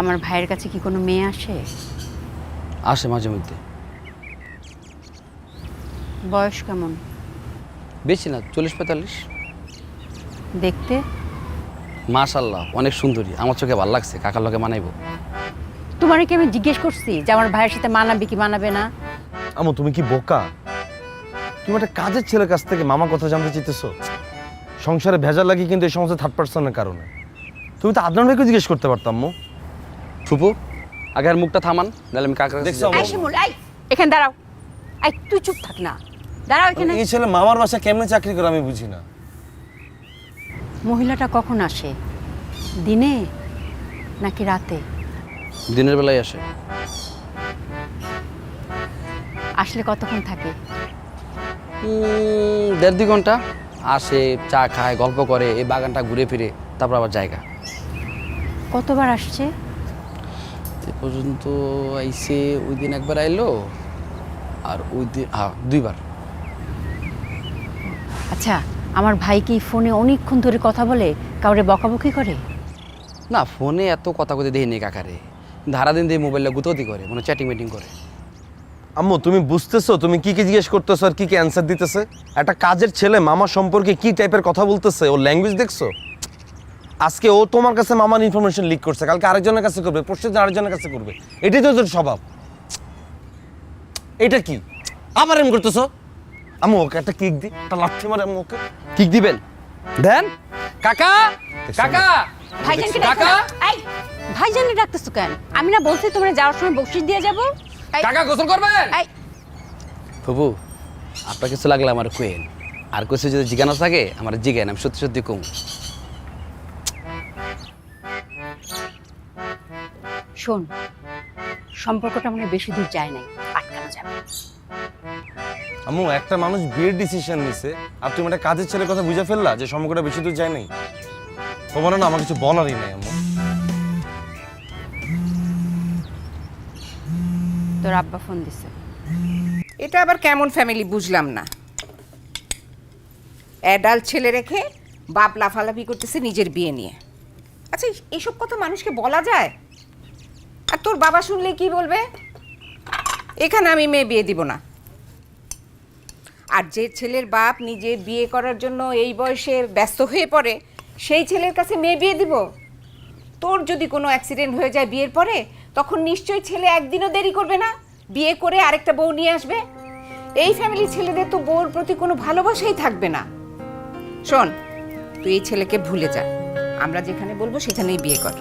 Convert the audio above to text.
আমার ভাইয়ের কাছে কি কোনো মেয়ে আসে? আসে মাঝে মধ্যে। বয়স কেমন? বেশি না, 40-45। দেখতে? মাশাআল্লাহ, অনেক সুন্দরী। আমার চোখে ভালো লাগছে, কাকার লগে মানাইবো। তোমারে কি আমি জিজ্ঞেস করছি যে আমার ভাইয়ের সাথে মানাবে কি মানাবে না? আমু তুমি কি বোকা? তুমি একটা কাজের ছেলের কাছ থেকে মামা কথা জানতে চাইতেছো? সংসারে ভেজাল লাগি কিন্তু এই সমস্ত থার্ড পার্সনের কারণে। তুমি তো আদনান ভাইকে জিজ্ঞেস করতে পারতাম আম্মু। ফুপু, আগে আর মুখটা থামান, নাহলে আমি কাকার কাছে দেখছো যাবো। আমার? এই শিমুল, এই এখানে দাঁড়াও। এই তুই চুপ থাক না, দাঁড়াও এখানে। এই ছেলে মামার বাসায় কেমনে চাকরি করে আমি বুঝি না। মহিলাটা কখন আসে? দিনে নাকি রাতে? দিনের বেলায় আসে। আসলে কতক্ষণ থাকে? 1.5-2 ঘন্টা আসে, চা খায়, গল্প করে, এই বাগানটা ঘুরে ফিরে, তারপর আবার জায়গা। কতবার আসছে? এ পর্যন্ত আইসে, ওই দিন একবার আইলো, আর ওই দিন 2বার। আচ্ছা, আমার ভাই কি ফোনে অনেকক্ষণ ধরে কথা বলে, কাউরে বকাবকি করে? না, ফোনে এত কথা কইতে দেই নেই কাকারে। ধারা দিন দিয়ে মোবাইলটা গুতোতি করে, মানে চ্যাটিং মিটিং করে। আম্মু তুমি বুঝতেছো তুমি কি কি জিজ্ঞেস করতেছো আর কি কি অ্যান্সার দিতেছে? একটা কাজের ছেলে মামা সম্পর্কে কি টাইপের কথা বলতেছে, ও ল্যাঙ্গুয়েজ দেখছো? আজকে ও তোমার কাছে মামার ইনফরমেশন লিক করছে, কালকে আরেকজনের কাছে করবে, পরশু দিন আরেকজনের কাছে করবে। এটাই তো তোর স্বভাব। এটা কি আবার এমন করতেছো? আম্মু ওকে একটা কিক দি, একটা লাথি মারে আম্মু ওকে। কিক দিবেন? দেন কাকা, কাকা, ভাইজানকে কাকা, এই ভাইজানকে ডাকতেছো কেন? আমি না বলছি তোমরা যাওয়ার সময় বকশিশ দিয়ে যাবো। এই, কাকা গোসল করবেন? এই ফুপু, আপনার কিছু লাগলে আমার কোয়েন, আর কিছু যদি জিজ্ঞানো থাকে আমার জিজ্ঞান, আমি সত্যি সত্যি কম। শোন, সম্পর্কটা মনে হয় বেশি দূর যায় নাই, আটকানো যাবে। আম্মু একটা মানুষ বিয়ের ডিসিশন নিছে আর তুমি একটা কাজের ছেলের কথা বুঝে ফেললা যে সম্পর্কটা বেশি দূর যায় নাই? তোমার না আমার কিছু বলারই নাই আম্মু। তোর আব্বা ফোন দিছে। এটা আবার কেমন ফ্যামিলি বুঝলাম না। অ্যাডাল্ট ছেলে রেখে বাপ লাফালাফি করতেছে নিজের বিয়ে নিয়ে। আচ্ছা, এসব কথা মানুষকে বলা যায়? আর তোর বাবা শুনলে কি বলবে? এখানে আমি মেয়ে বিয়ে দিব না। আর যে ছেলের বাপ নিজে বিয়ে করার জন্য এই বয়সে ব্যস্ত হয়ে পড়ে, সেই ছেলের কাছে মেয়ে বিয়ে দিব? তোর যদি কোনো অ্যাক্সিডেন্ট হয়ে যায় বিয়ের পরে, তখন নিশ্চয়ই ছেলে একদিনও দেরি করবে না, বিয়ে করে আরেকটা বউ নিয়ে আসবে। এই ফ্যামিলির ছেলেদের তো বউর প্রতি কোনো ভালোবাসাই থাকবে না। শোন, তুই এই ছেলেকে ভুলে যা, আমরা যেখানে বলবো সেখানেই বিয়ে কর।